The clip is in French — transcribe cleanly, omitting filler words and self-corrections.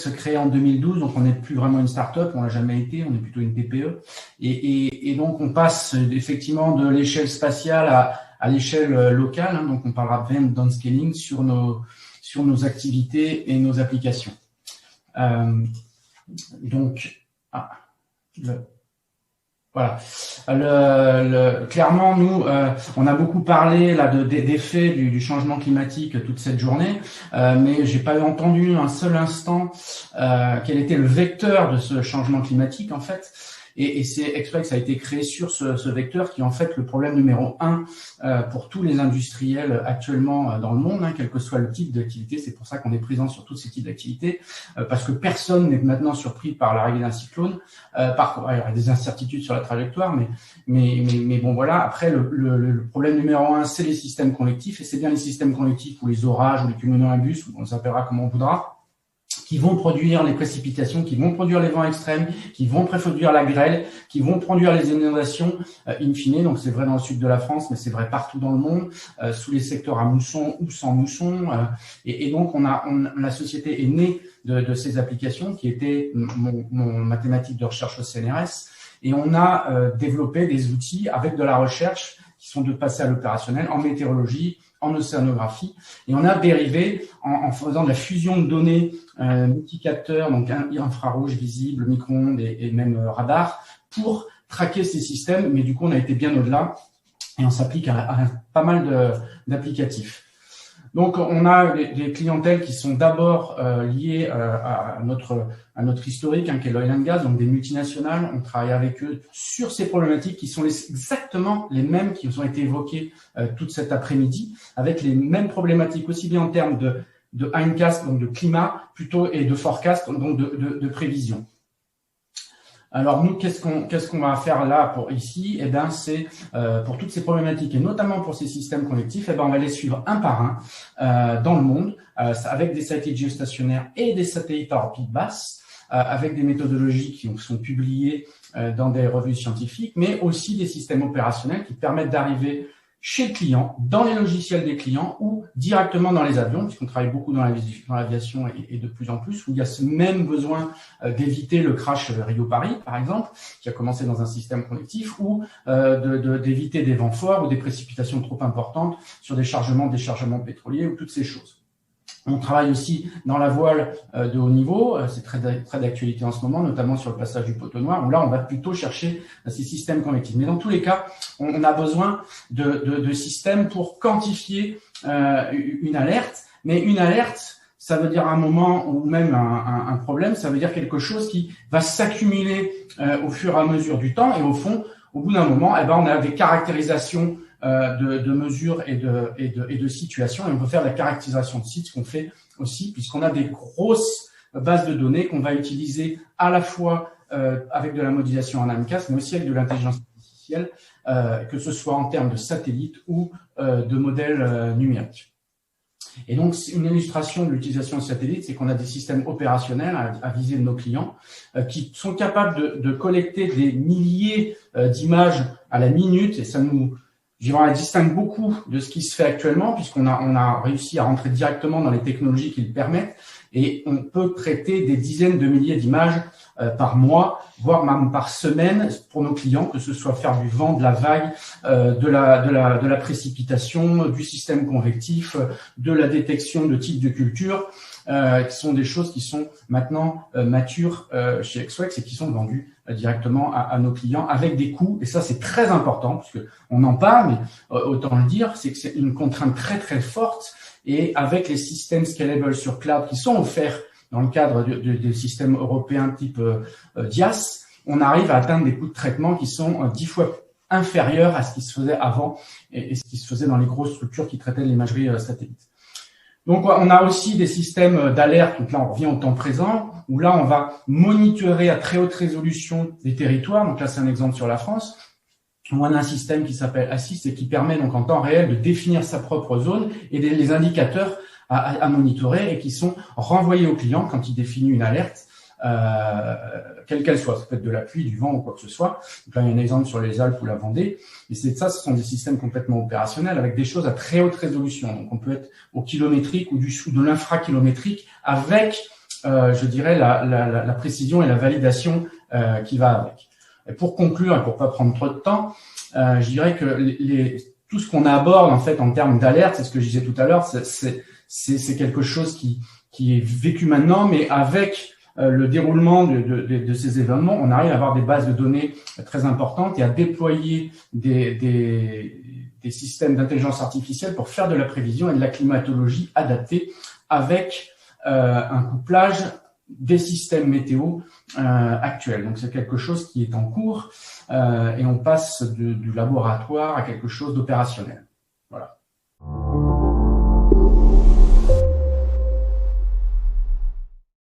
Exwex créé en 2012, donc on n'est plus vraiment une start-up, on l'a jamais été, on est plutôt une TPE. Et donc on passe effectivement de l'échelle spatiale à l'échelle locale, hein, donc on parlera bien de downscaling sur nos activités et nos applications. Voilà. Clairement, nous, on a beaucoup parlé là d'effets du changement climatique toute cette journée, mais j'ai pas entendu un seul instant quel était le vecteur de ce changement climatique en fait. Et c'est Exwex a été créé sur ce vecteur qui est en fait le problème numéro 1 pour tous les industriels actuellement dans le monde, hein, quel que soit le type d'activité. C'est pour ça qu'on est présent sur tous ces types d'activités, parce que personne n'est maintenant surpris par l'arrivée d'un cyclone. Il y a des incertitudes sur la trajectoire, mais bon voilà. Après, le problème numéro 1, c'est les systèmes convectifs, et c'est bien les systèmes convectifs ou les orages ou les cumulonimbus, on s'appellera comme on voudra, qui vont produire les précipitations, qui vont produire les vents extrêmes, qui vont produire la grêle, qui vont produire les inondations, in fine. Donc, c'est vrai dans le sud de la France, mais c'est vrai partout dans le monde, sous les secteurs à mousson ou sans mousson. Et donc, la société est née de ces applications qui étaient mon mathématique de recherche au CNRS. Et on a développé des outils avec de la recherche qui sont de passer à l'opérationnel en météorologie, en océanographie, et on a dérivé en faisant de la fusion de données multicapteurs, donc infrarouge, visible, micro-ondes et même radar, pour traquer ces systèmes, mais du coup on a été bien au-delà et on s'applique à pas mal d'applicatifs. Donc on a des clientèles qui sont d'abord liées à notre historique, hein, qui est l'oil and gas, donc des multinationales. On travaille avec eux sur ces problématiques qui sont exactement les mêmes qui ont été évoquées toute cet après-midi, avec les mêmes problématiques aussi bien en termes de hindcast, donc de climat, plutôt, et de forecast, donc de prévision. Alors nous, qu'est-ce qu'on va faire là pour ici? Eh ben c'est pour toutes ces problématiques et notamment pour ces systèmes convectifs, eh ben on va les suivre un par un dans le monde avec des satellites géostationnaires et des satellites à orbite basse, avec des méthodologies qui sont publiées dans des revues scientifiques, mais aussi des systèmes opérationnels qui permettent d'arriver chez le client, dans les logiciels des clients ou directement dans les avions, puisqu'on travaille beaucoup dans l'aviation et de plus en plus, où il y a ce même besoin d'éviter le crash Rio-Paris, par exemple, qui a commencé dans un système convectif, ou d'éviter des vents forts ou des précipitations trop importantes sur des déchargements pétroliers ou toutes ces choses. On travaille aussi dans la voile de haut niveau, c'est très d'actualité en ce moment, notamment sur le passage du poteau noir, où là on va plutôt chercher ces systèmes convectifs. Mais dans tous les cas, on a besoin de systèmes pour quantifier une alerte, mais une alerte, ça veut dire un moment ou même un problème, ça veut dire quelque chose qui va s'accumuler au fur et à mesure du temps, et au fond, au bout d'un moment, eh ben, on a des caractérisations de mesures et de situations, et on peut faire la caractérisation de sites, ce qu'on fait aussi, puisqu'on a des grosses bases de données qu'on va utiliser à la fois avec de la modélisation en AMCAS, mais aussi avec de l'intelligence artificielle, que ce soit en termes de satellites ou de modèles numériques. Et donc, une illustration de l'utilisation de satellites, c'est qu'on a des systèmes opérationnels à viser de nos clients qui sont capables de collecter des milliers d'images à la minute, et ça nous distingue beaucoup de ce qui se fait actuellement, puisqu'on a réussi à rentrer directement dans les technologies qui le permettent, et on peut traiter des dizaines de milliers d'images par mois, voire même par semaine pour nos clients, que ce soit faire du vent, de la vague, de la précipitation, du système convectif, de la détection de types de culture, qui sont des choses qui sont maintenant matures chez Exwex et qui sont vendues directement à nos clients avec des coûts. Et ça, c'est très important, parce que on en parle, mais autant le dire, c'est que c'est une contrainte très très forte. Et avec les systèmes scalable sur cloud qui sont offerts dans le cadre des systèmes européens type DIAS, on arrive à atteindre des coûts de traitement qui sont 10 fois inférieurs à ce qui se faisait avant et ce qui se faisait dans les grosses structures qui traitaient l'imagerie satellite. Donc, on a aussi des systèmes d'alerte. Donc là, on revient au temps présent, où là, on va monitorer à très haute résolution des territoires. Donc là, c'est un exemple sur la France. On a un système qui s'appelle ASSIST et qui permet donc en temps réel de définir sa propre zone et les indicateurs à monitorer et qui sont renvoyés au client quand il définit une alerte, quelle qu'elle soit. Ça peut être de la pluie, du vent ou quoi que ce soit. Donc là, il y a un exemple sur les Alpes ou la Vendée. Et c'est ça, ce sont des systèmes complètement opérationnels avec des choses à très haute résolution. Donc on peut être au kilométrique ou de l'infrakilométrique avec je dirais, la précision et la validation qui va avec. Et pour conclure et pour pas prendre trop de temps, je dirais que tout ce qu'on aborde en fait en termes d'alerte, c'est ce que je disais tout à l'heure, c'est quelque chose qui est vécu maintenant, mais avec le déroulement de ces événements, on arrive à avoir des bases de données très importantes et à déployer des systèmes d'intelligence artificielle pour faire de la prévision et de la climatologie adaptée avec un couplage des systèmes météo actuels. Donc c'est quelque chose qui est en cours et on passe du laboratoire à quelque chose d'opérationnel. Voilà.